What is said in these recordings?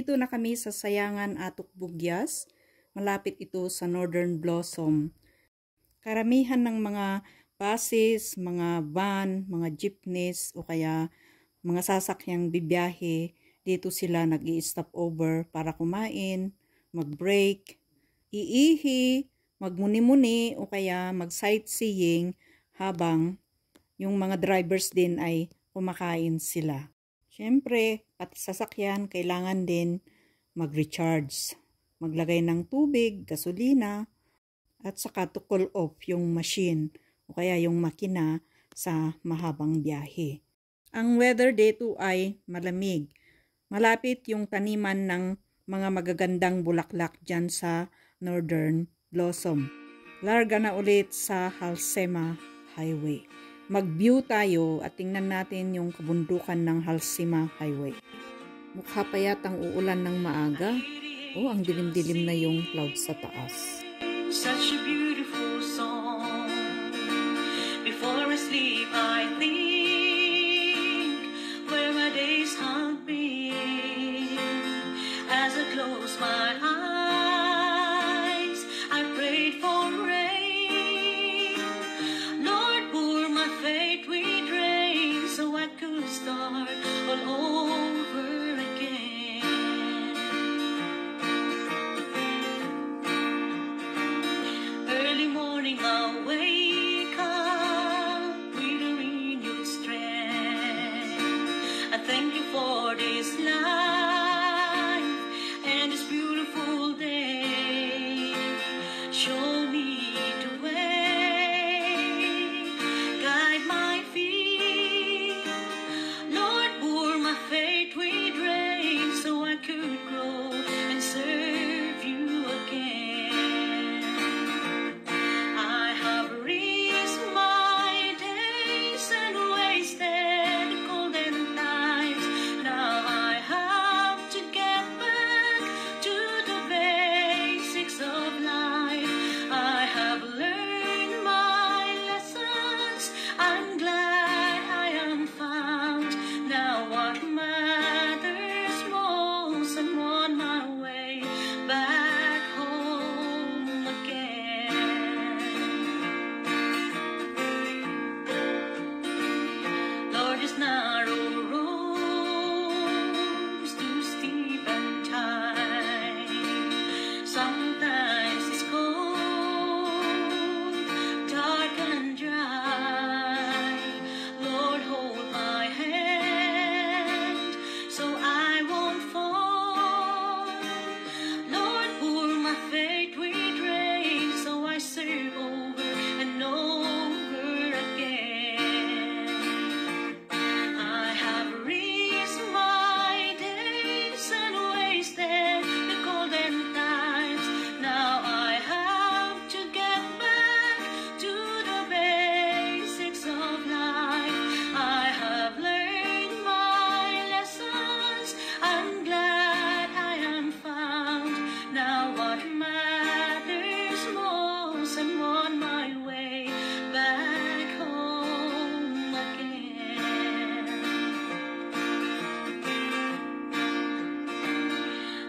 Nandito na kami sa Sayangan Atok Bugyas. Malapit ito sa Northern Blossom. Karamihan ng mga buses, mga van, mga jeepneys o kaya mga sasakyang bibiyahe, dito sila nag-i-stop over para kumain, mag-break, iihi, magmuni-muni o kaya mag-sightseeing habang yung mga drivers din ay kumakain sila. Siyempre, pati sasakyan, kailangan din mag-recharge. Maglagay ng tubig, gasolina, at saka to cool off yung machine o kaya yung makina sa mahabang biyahe. Ang weather dito ay malamig. Malapit yung taniman ng mga magagandang bulaklak dyan sa Northern Blossom. Larga na ulit sa Halsema Highway. Mag-view tayo at tingnan natin yung kabundukan ng Halsema Highway. Mukha pa yatang uulan ng maaga. Oh, ang dilim-dilim na yung clouds sa taas. Such a beautiful song. Before I sleep, I think where my days have been. As I close my eyes, I prayed for rain. Lord, pour my faith with rain so I could start all over again. Early morning I'll wake up with a renewed strength. I thank you for this life and this beautiful day. Show me the way, guide my feet. Lord, pour my faith with rain so I could grow and serve you again. I have risked my days and wasted golden times. Now I have to get back to the basics of life. I have learned my lessons. I'm glad I am found. Now what matters most, I'm on my way back home again. Lord, this narrow road's too steep and tight. Sometimes it's cold, dark and dry. Lord, hold my hand so I won't fall. Lord, pour my faith with rain so I serve over and over again. I have risked my days and wasted the golden times. Now I have to get back to the basics of life. I have learned my lessons. I'm glad I am found. Now what matters most, I'm on my way back home again.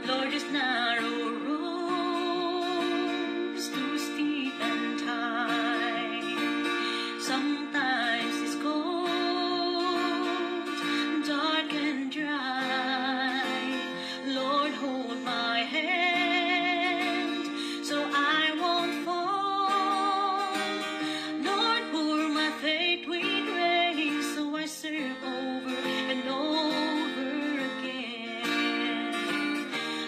Lord, this narrow road's too steep and tight. Sometimes it's cold, dark and dry. Lord, hold my hand so I won't fall. Lord, pour my faith with rain so I serve over and over again.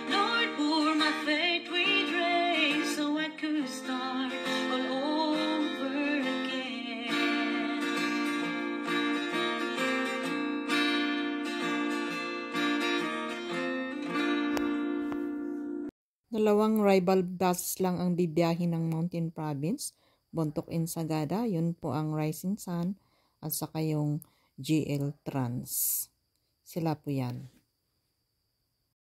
Lord, pour my faith with rain so I could start all over again. Dalawang rival buses lang ang bibiyahe ng Mountain Province. Bontoc and Sagada, yun po ang Rising Sun at saka yung GL Trans. Sila po yan.